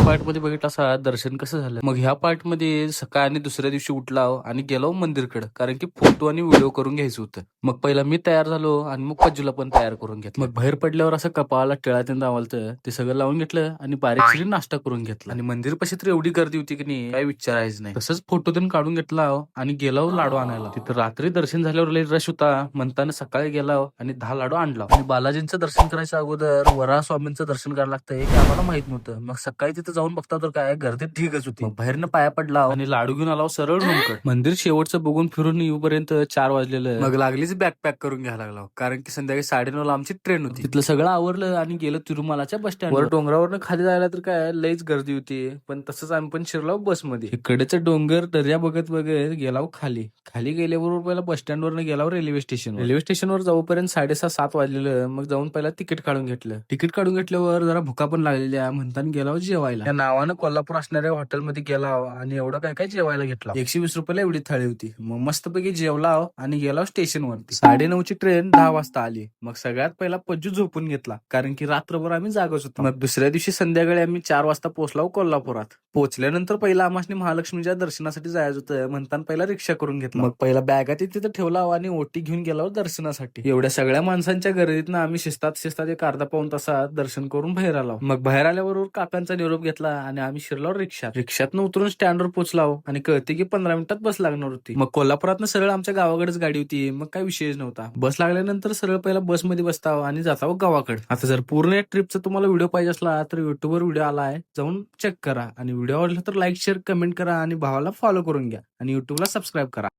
Part मध्ये बघितलं असा दर्शन कसं झालं. मग ह्या पार्ट मध्ये सकाळ आणि दुसऱ्या दिवशी उठलाव आणि गेलो मंदिरकडे, कारण की फोटो आणि व्हिडिओ करून घ्यायचं होतं. मग पहिला मी तयार झालो आणि मग पज्जूला पण तयार करून घेतलं. मग बाहेर पडल्यावर असं कपाळाला टिळा त्यांना दावलतं ते सगळं लावून घेतलं आणि बारीकशी नाश्ता करून घेतला. आणि मंदिर पाशी तर एवढी गर्दी होती की नाही काय विचारायचं नाही. तसंच फोटो त्यांनी काढून घेतला आणि गेलो लाडू आणायला. तिथं रात्री दर्शन झाल्यावर लई रश होता म्हणताना सकाळी गेलाव आणि 10 लाडू आणला. आणि बालाजींचं दर्शन करायच्या अगोदर वराह स्वामींचं दर्शन करायला लागतं हे आम्हाला माहित नव्हतं. मग सकाळी तिथं जाऊन बघता तर काय गर्दी ठीकच होती. मग बाहेरनं पाया पडला आणि लाडू घेऊन आला सरळ रूमकडे. मंदिर शेवटचं बघून फिरून येऊपर्यंत 4 वाजलेलं. मग लागलीच बॅग पॅक करून घ्यायला लागला, कारण की संध्याकाळी 9:30 ला आमची ट्रेन होती. तिथलं सगळं आवरलं आणि गेलं तिरुमलाच्या बस स्टँड वर. डोंगरावरनं खाली जायला तर काय लईच गर्दी होती, पण तसंच आम्ही पण शिरलो बसमध्ये. इकडेचं डोंगर दर्या बघत बघत गेलाव खाली. खाली गेल्याबरोबर पहिला बस स्टँड वरनं गेलाव रेल्वे स्टेशन. रेल्वे स्टेशनवर जाऊपर्यंत 6:30-7 वाजलेलं. मग जाऊन पहिला तिकीट काढून घेतलं. तिकीट काढून घेतल्यावर जरा भुका पण लागलेल्या म्हणताना गेलाव जेवायला. या नावानं कोल्हापूर असणाऱ्या हॉटेलमध्ये गेलाव आणि एवढं काय काय जेवायला घेतला. 120 रुपयाला एवढी थाळी होती. मग मस्तपैकी जेवलाव आणि गेलाव स्टेशनवरती. 9:30ची ट्रेन 10 वाजता आली. मग सगळ्यात पहिला पज्जू झोपून घेतला, कारण की रात्रभर आम्ही जागच होतो. मग दुसऱ्या दिवशी संध्याकाळी आम्ही 4 वाजता पोहोचलाव कोल्हापुरात. पोहोचल्यानंतर पहिला आम्हाला महालक्ष्मीच्या दर्शनासाठी जायचं होतं म्हणताना पहिला रिक्षा करून घेतला. मग पहिला बॅगा तिथं ठेवला आणि ओटी घेऊन गेलो दर्शनासाठी. एवढ्या सगळ्या माणसांच्या गर्दीतनं आम्ही शिस्तात एक अर्धा पाऊण तासात दर्शन करून बाहेर आलो. मग बाहेर आल्याबरोबर काकांचा निरोप घेतला आणि आम्ही शिरलो रिक्षातनं उतरून स्टँडवर पोहोचलाव आणि कळते की 15 मिनिटात बस लागणार होती. मग कोल्हापुरातनं सरळ आमच्या गावाकडेच गाडी होती. मग काय विषयच नव्हता. बस लागल्यानंतर सरळ पहिला बसमध्ये बसताव आणि जाताव गावाकडे. आता जर पूर्ण ट्रिपचा तुम्हाला व्हिडिओ पाहिजे असला तर युट्यूबवर व्हिडिओ आलाय, जाऊन चेक करा. आणि व्हिडिओ आवडला तर लाईक शेअर कमेंट करा आणि भावाला फॉलो करून घ्या आणि युट्यूबला सबस्क्राईब करा.